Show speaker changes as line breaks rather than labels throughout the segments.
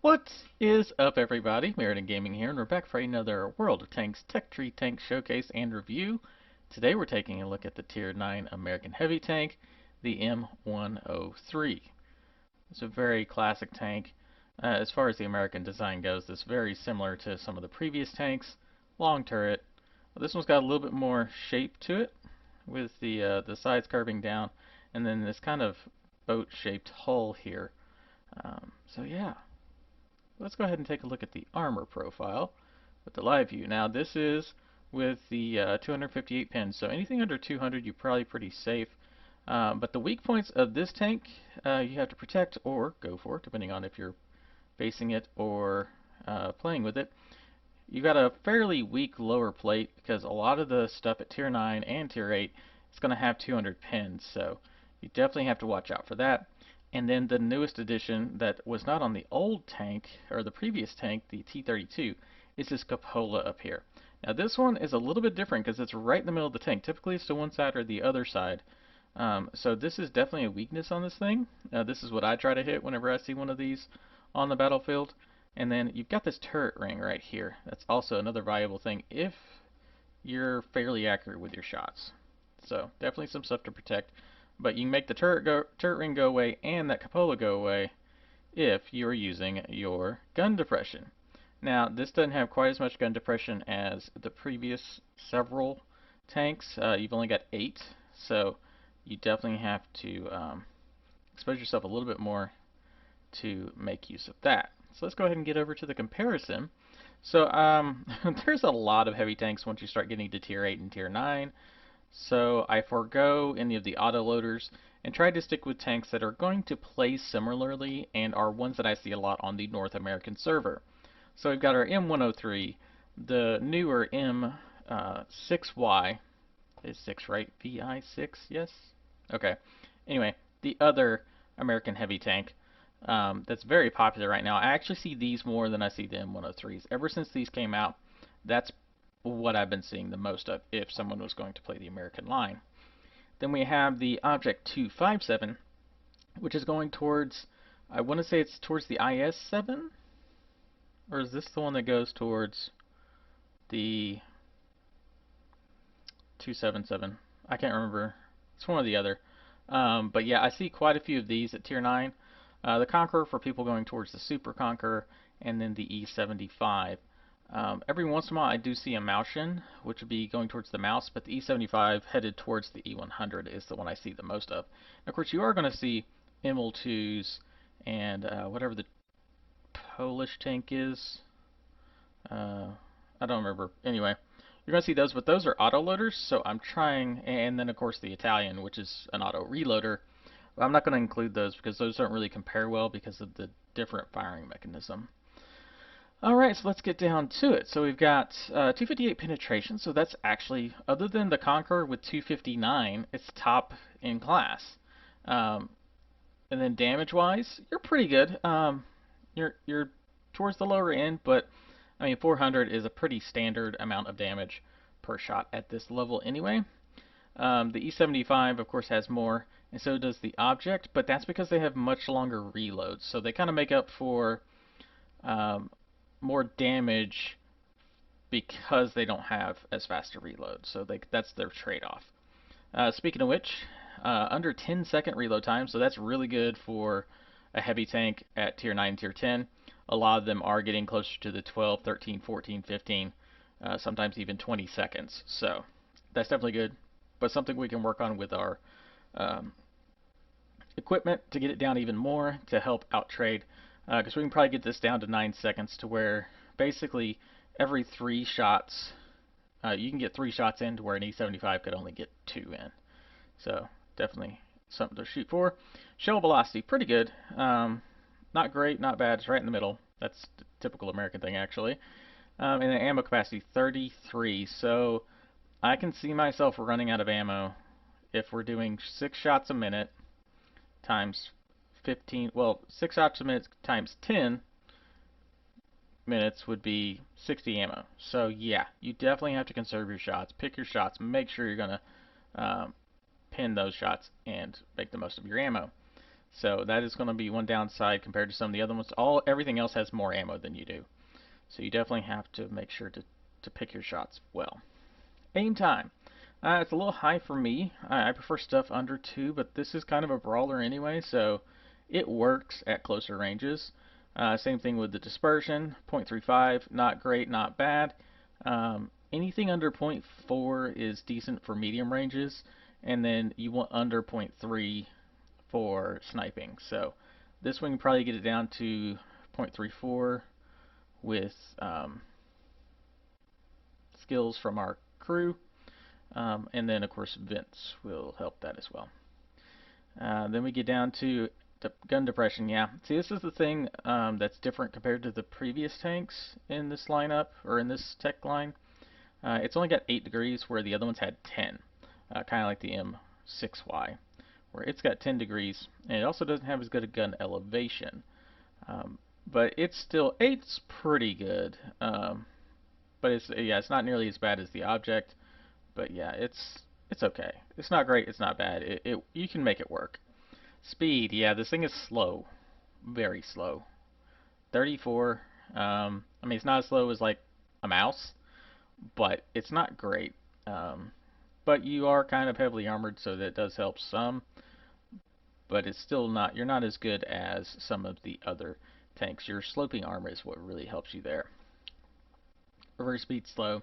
What is up, everybody? Meriden Gaming here, and we're back for another World of Tanks Tech Tree Tank Showcase and Review. Today we're taking a look at the Tier 9 American Heavy Tank, the M103. It's a very classic tank. As far as the American design goes, it's very similar to some of the previous tanks. Long turret. This one's got a little bit more shape to it, with the sides curving down, and then this kind of boat-shaped hull here. So yeah. Let's go ahead and take a look at the armor profile with the live view. Now this is with the 258 pins, so anything under 200 you're probably pretty safe. But the weak points of this tank you have to protect or go for, depending on if you're facing it or playing with it. You got a fairly weak lower plate because a lot of the stuff at Tier 9 and Tier 8 is going to have 200 pins, so you definitely have to watch out for that. And then the newest addition that was not on the old tank, or the previous tank, the T-32, is this cupola up here. Now this one is a little bit different because it's right in the middle of the tank. Typically it's to one side or the other side. So this is definitely a weakness on this thing. This is what I try to hit whenever I see one of these on the battlefield. And then you've got this turret ring right here. That's also another valuable thing if you're fairly accurate with your shots. So definitely some stuff to protect. But you can make the turret ring go away and that cupola go away if you're using your gun depression. Now, this doesn't have quite as much gun depression as the previous several tanks. You've only got 8, so you definitely have to expose yourself a little bit more to make use of that. So let's go ahead and get over to the comparison. So there's a lot of heavy tanks once you start getting to Tier 8 and Tier 9. So I forego any of the autoloaders and try to stick with tanks that are going to play similarly and are ones that I see a lot on the North American server. So we've got our M103, the newer M6Y, is 6 right? VI6, yes? Okay. Anyway, the other American heavy tank that's very popular right now. I actually see these more than I see the M103s. Ever since these came out, that's what I've been seeing the most of if someone was going to play the American line. Then we have the Object 257, which is going towards, I want to say it's towards the IS-7? Or is this the one that goes towards the 277? I can't remember. It's one or the other. But yeah, I see quite a few of these at Tier 9. The Conqueror for people going towards the Super Conqueror, and then the E75. Every once in a while I do see a Maushin, which would be going towards the mouse, but the E75 headed towards the E100 is the one I see the most of. And of course you are going to see ML2s and whatever the Polish tank is. I don't remember. Anyway, you're going to see those, but those are autoloaders, so I'm trying, and then of course the Italian, which is an auto reloader. I'm not going to include those because those don't really compare well because of the different firing mechanism. Alright, so let's get down to it. So we've got 258 penetration, so that's actually, other than the Conqueror with 259, it's top in class. And then damage-wise, you're pretty good. You're towards the lower end, but I mean 400 is a pretty standard amount of damage per shot at this level anyway. The E75, of course, has more, and so does the Object, but that's because they have much longer reloads, so they kind of make up for more damage because they don't have as fast a reload. So that's their trade-off. Speaking of which, under 10-second reload time, so that's really good for a heavy tank at Tier 9, Tier 10. A lot of them are getting closer to the 12, 13, 14, 15, sometimes even 20 seconds. So that's definitely good, but something we can work on with our equipment to get it down even more to help out-trade. Because we can probably get this down to 9 seconds to where basically every 3 shots, you can get 3 shots in to where an E75 could only get 2 in. So definitely something to shoot for. Shell velocity, pretty good. Not great, not bad, it's right in the middle. That's the typical American thing actually. And then ammo capacity, 33. So I can see myself running out of ammo if we're doing 6 shots a minute times 15, well, 6 shots a minute times 10 minutes would be 60 ammo. So yeah, you definitely have to conserve your shots, pick your shots, make sure you're going to pin those shots and make the most of your ammo. So that is going to be one downside compared to some of the other ones. Everything else has more ammo than you do. So you definitely have to make sure to pick your shots well. Aim time. It's a little high for me. I prefer stuff under 2, but this is kind of a brawler anyway, so it works at closer ranges. Same thing with the dispersion, 0.35, not great, not bad. Anything under 0.4 is decent for medium ranges, and then you want under 0.3 for sniping. So this one, you can probably get it down to 0.34 with skills from our crew. And then, of course, vents will help that as well. Then we get down to gun depression. Yeah, see, this is the thing that's different compared to the previous tanks in this lineup, or in this tech line. It's only got 8 degrees, where the other ones had 10, kind of like the M6Y, where it's got 10 degrees, and it also doesn't have as good a gun elevation. But it's still, 8's pretty good, but it's not nearly as bad as the object. But yeah, it's okay. It's not great. It's not bad. You can make it work. Speed, yeah, this thing is slow, very slow. 34. I mean, it's not as slow as like a mouse, but it's not great. But you are kind of heavily armored, so that does help some. But it's still not. You're not as good as some of the other tanks. Your sloping armor is what really helps you there. Reverse speed slow.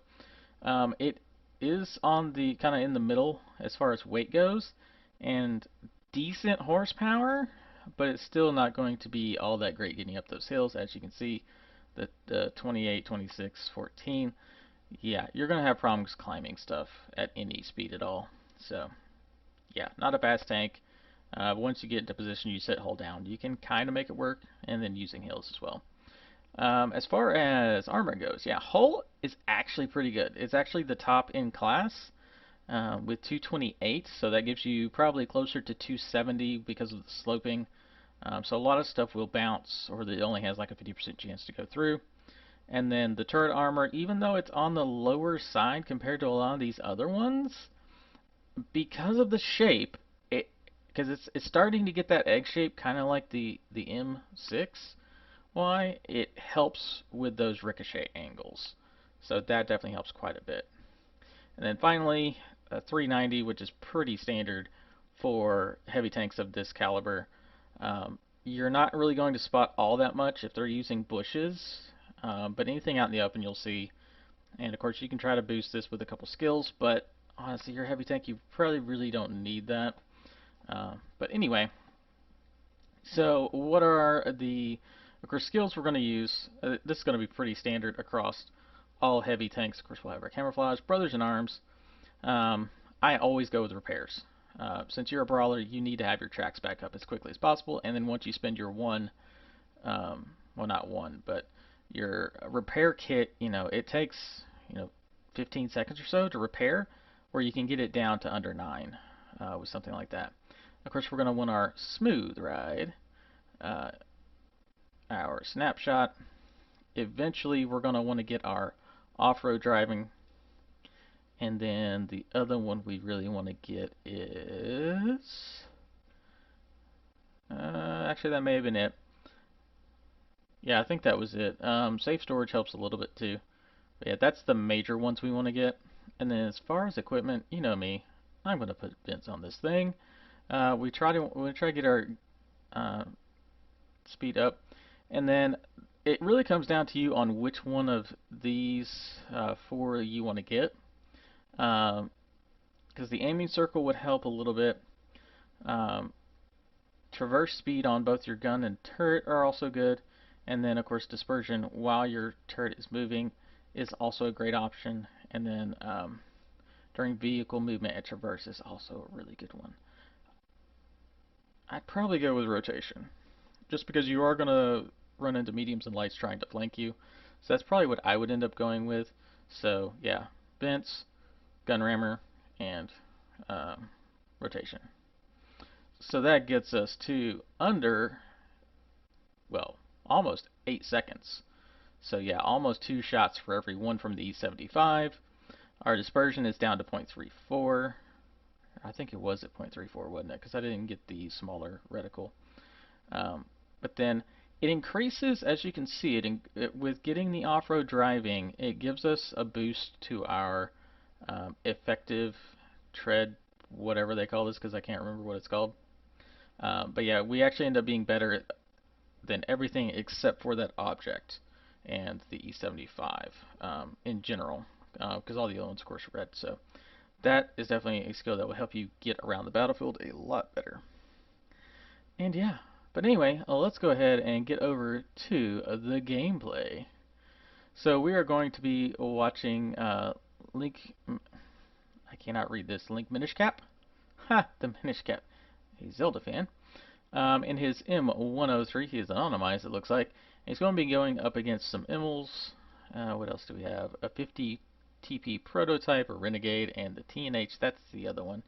It is on the kind of in the middle as far as weight goes, and decent horsepower, but it's still not going to be all that great getting up those hills. As you can see, the 28, 26, 14, yeah, you're going to have problems climbing stuff at any speed at all. So yeah, not a fast tank. Once you get into position, you sit, hold down. You can kind of make it work, and then using hills as well. As far as armor goes, yeah, hull is actually pretty good. It's actually the top in class with 228, so that gives you probably closer to 270 because of the sloping. So a lot of stuff will bounce, or it only has like a 50% chance to go through. And then the turret armor, even though it's on the lower side compared to a lot of these other ones, because of the shape, because it's starting to get that egg shape, kind of like the M6. Why? It helps with those ricochet angles. So that definitely helps quite a bit. And then finally, 390, which is pretty standard for heavy tanks of this caliber. You're not really going to spot all that much if they're using bushes, but anything out in the open you'll see. And of course you can try to boost this with a couple skills, but honestly, your heavy tank, you probably really don't need that. But anyway, so what are the of course skills we're going to use? This is going to be pretty standard across all heavy tanks. Of course, we'll have our camouflage, brothers in arms. I always go with repairs. Since you're a brawler, you need to have your tracks back up as quickly as possible, and then once you spend your one, well, not one, but your repair kit, it takes 15 seconds or so to repair, where you can get it down to under 9 with something like that. Of course, we're going to want our smooth ride, our snapshot. Eventually, we're going to want to get our off-road driving. And then the other one we really want to get is... actually, that may have been it. Yeah, I think that was it. Safe storage helps a little bit too. But yeah, that's the major ones we want to get. And then as far as equipment, you know me. I'm going to put vents on this thing. We try to get our speed up. And then it really comes down to you on which one of these 4 you want to get. Because the aiming circle would help a little bit. Traverse speed on both your gun and turret are also good. And then, of course, dispersion while your turret is moving is also a great option. And then during vehicle movement at traverse is also a really good one. I'd probably go with rotation, just because you are going to run into mediums and lights trying to flank you. So that's probably what I would end up going with. So yeah, vents, gun rammer, and rotation. So that gets us to under, well, almost 8 seconds. So yeah, almost 2 shots for every one from the E75. Our dispersion is down to 0.34. I think it was at 0.34, wasn't it? Because I didn't get the smaller reticle. But then it increases, as you can see, with getting the off-road driving, it gives us a boost to our effective tread, whatever they call this, because I can't remember what it's called. But yeah, we actually end up being better than everything except for that object and the E75 in general, because all the other ones, of course, are red. So that is definitely a skill that will help you get around the battlefield a lot better. And yeah, but anyway, let's go ahead and get over to the gameplay. So we are going to be watching Link. I cannot read this. Link Minishcap. Ha! The Minishcap. A Zelda fan. In his M103, he is anonymized, it looks like. And he's going to be going up against some Immels. What else do we have? A 50 TP prototype, a Renegade, and the TNH. That's the other one.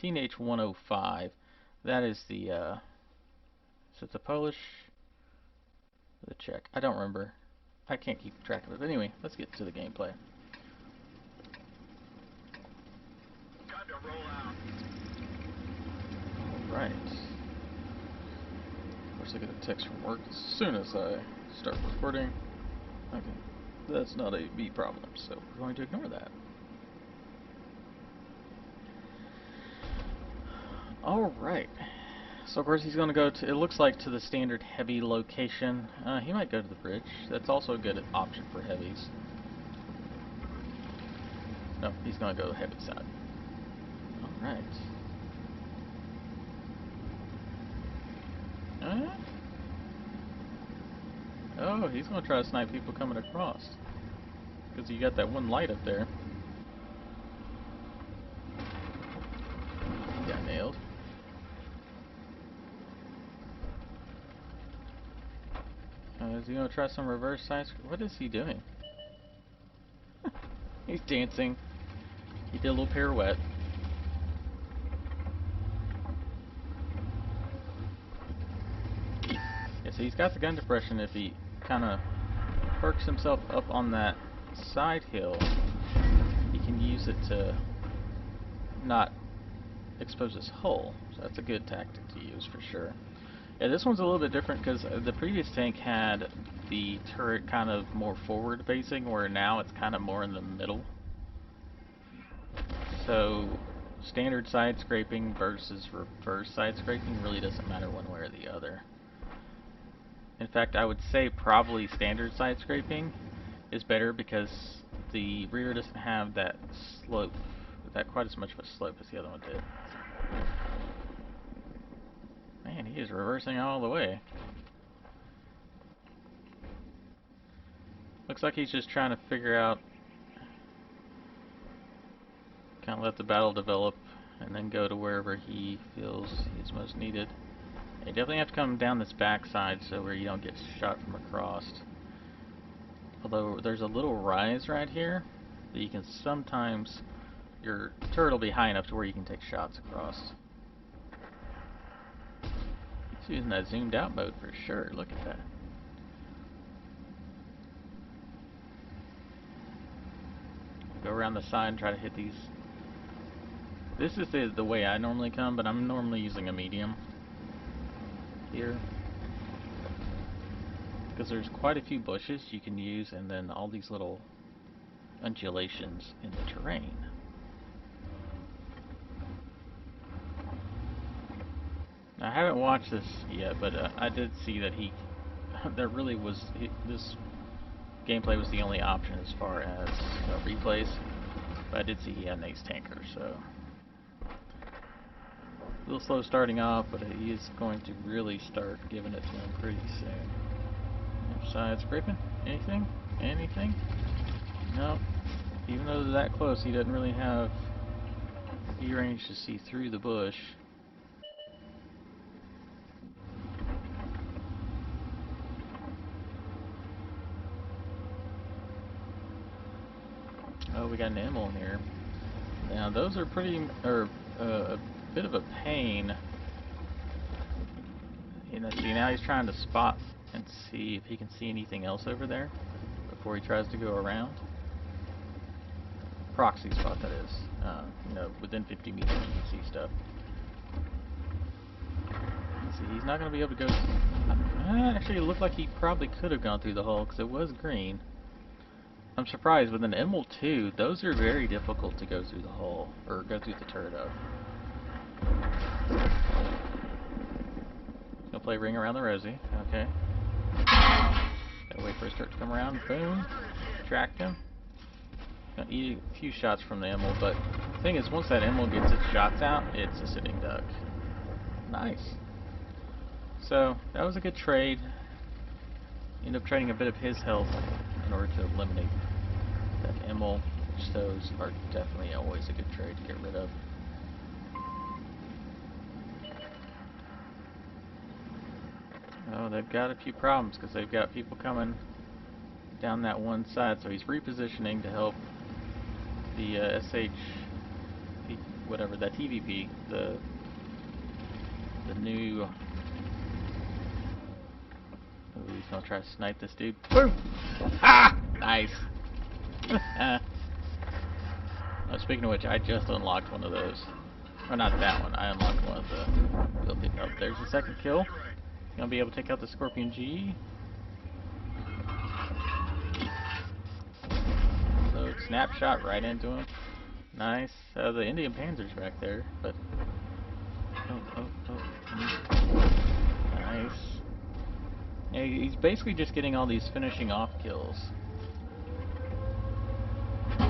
TNH 105. That is the. Is it the Polish? Or the Czech? I don't remember. I can't keep track of it. But anyway, let's get to the gameplay.
Time to roll out.
Alright. Of course, I get a text from work as soon as I start recording. Okay. That's not a me problem, so we're going to ignore that. Alright. So of course he's going to go to, it looks like, to the standard heavy location. He might go to the bridge. That's also a good option for heavies. No, he's going to go heavy side. Alright. Oh, he's going to try to snipe people coming across. Because you got that one light up there. He got nailed. Is he going to try some reverse side? What is he doing? He's dancing. He did a little pirouette. Yeah, so he's got the gun depression. If he kind of perks himself up on that side hill, he can use it to not expose his hull. So that's a good tactic to use for sure. Yeah, this one's a little bit different because the previous tank had the turret kind of more forward facing, where now it's kind of more in the middle. So standard side scraping versus reverse side scraping really doesn't matter one way or the other. In fact, I would say probably standard side scraping is better because the rear doesn't have that slope, that quite as much of a slope as the other one did. Man, he is reversing all the way. Looks like he's just trying to figure out, kind of let the battle develop, and then go to wherever he feels he's most needed. You definitely have to come down this back side so where you don't get shot from across. Although there's a little rise right here that you can sometimes, your turret will be high enough to where you can take shots across. He's using that zoomed out mode for sure. Look at that. Go around the side and try to hit these. This is the way I normally come, but I'm normally using a medium here. Because there's quite a few bushes you can use, and then all these little undulations in the terrain. Now, I haven't watched this yet, but I did see that there really was, this gameplay was the only option as far as replays. But I did see he had an ace tanker, so a little slow starting off, but he is going to really start giving it to him pretty soon. Side scraping? Anything? Anything? No. Even though they're that close, he doesn't really have E-range to see through the bush. Oh, we got an Immel in here. Now, those are a bit of a pain. You know, see, now he's trying to spot and see if he can see anything else over there before he tries to go around. Proxy spot, that is. You know, within 50 meters you can see stuff. See, he's not going to be able to go... actually, it looked like he probably could have gone through the hole, because it was green. I'm surprised, with an M102, those are very difficult to go through the hole, or go through the turret of. He's going to play Ring Around the Rosie, okay. Gotta wait for his turret to come around, boom, tracked him. Gonna eat a few shots from the emerald, but the thing is, once that emerald gets its shots out, it's a sitting duck. Nice. So, that was a good trade. End up trading a bit of his health in order to eliminate that emerald, which those are definitely always a good trade to get rid of. Oh, they've got a few problems, because they've got people coming down that one side, so he's repositioning to help the whatever, that TVP, the new... Oh, he's gonna try to snipe this dude. Boom! Ah! Nice! Speaking of which, I just unlocked one of those. Or not that one, I unlocked one of the... We'll pick up. There's the second kill. Gonna be able to take out the Scorpion G. So, snapshot right into him. Nice. The Indian Panzer's back there, but... Oh. Nice. Yeah, he's basically just getting all these finishing off kills. There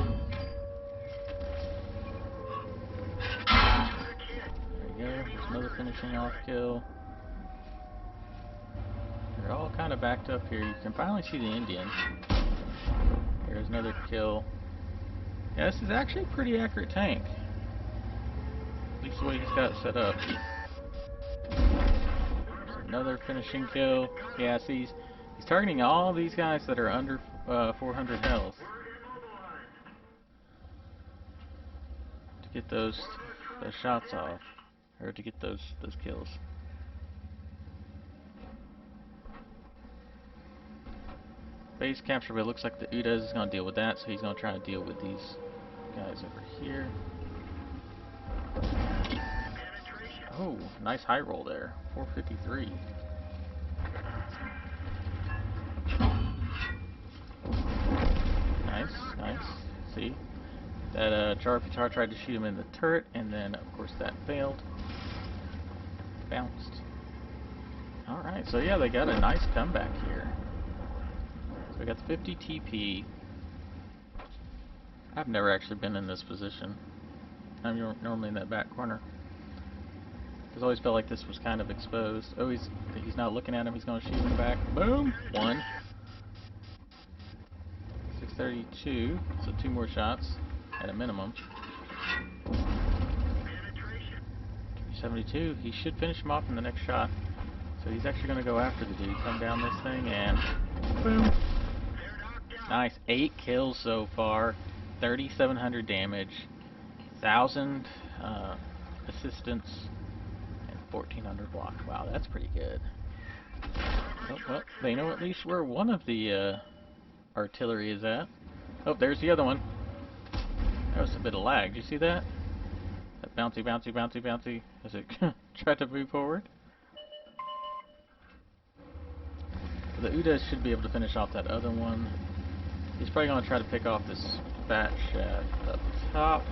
you go. There's another finishing off kill. They're all kind of backed up here. You can finally see the Indian. Here's another kill. Yeah, this is actually a pretty accurate tank. At least the way he's got it set up. There's another finishing kill. Yeah, see, he's targeting all these guys that are under 400 health. To get those shots off. Or to get those kills. Base capture, but it looks like the Udas is going to deal with that, so he's going to try to deal with these guys over here. Oh, nice high roll there. 453. Nice. See? That Charpitar tried to shoot him in the turret, and then, of course, that failed. Bounced. Alright, so yeah, they got a nice comeback here. So we got the 50 TP. I've never actually been in this position. I'm normally in that back corner. I've always felt like this was kind of exposed. Oh, he's not looking at him. He's going to shoot him back. Boom! 1. 632. So 2 more shots at a minimum. 72. He should finish him off in the next shot. So he's actually going to go after the dude. Come down this thing and boom! Nice. 8 kills so far. 3,700 damage. 1,000 assistance. 1,400 block. Wow, that's pretty good. Oh, well, they know at least where one of the artillery is at. Oh, there's the other one. That was a bit of lag. Did you see that? That bouncy as it tried to move forward. The Udas should be able to finish off that other one. He's probably going to try to pick off this fat shaft up top.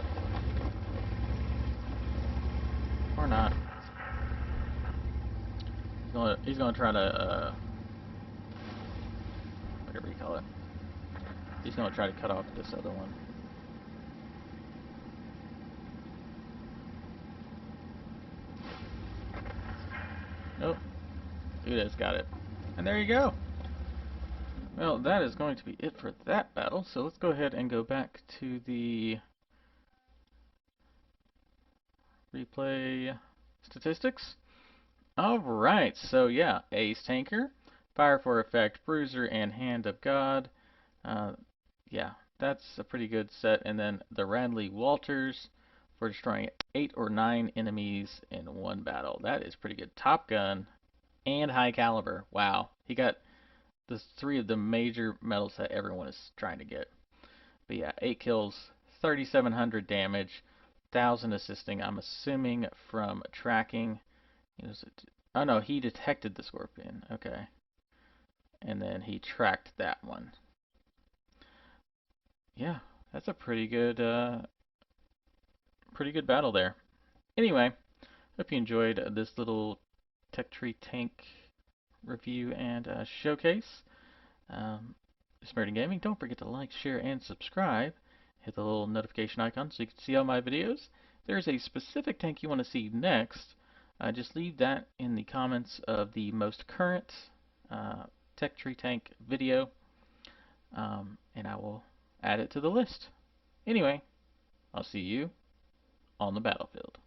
Or not. He's gonna try to whatever you call it. He's gonna try to cut off this other one. Nope. Uda's got it. And there you go. Well, that is going to be it for that battle. So let's go ahead and go back to the replay statistics. Alright, so yeah, Ace Tanker, Fire for Effect, Bruiser, and Hand of God. Yeah, that's a pretty good set. And then the Radley Walters for destroying 8 or 9 enemies in one battle. That is pretty good. Top Gun and High Caliber. Wow, he got the 3 of the major medals that everyone is trying to get. But yeah, 8 kills, 3,700 damage, 1,000 assisting. I'm assuming from tracking. Oh no, he detected the scorpion. Okay. And then he tracked that one. Yeah, that's a pretty good battle there. Anyway, hope you enjoyed this little tech tree tank review and showcase. Smart Gaming, don't forget to like, share, and subscribe. Hit the little notification icon so you can see all my videos. If there's a specific tank you want to see next, just leave that in the comments of the most current uh, tech tree tank video, and I will add it to the list. Anyway, I'll see you on the battlefield.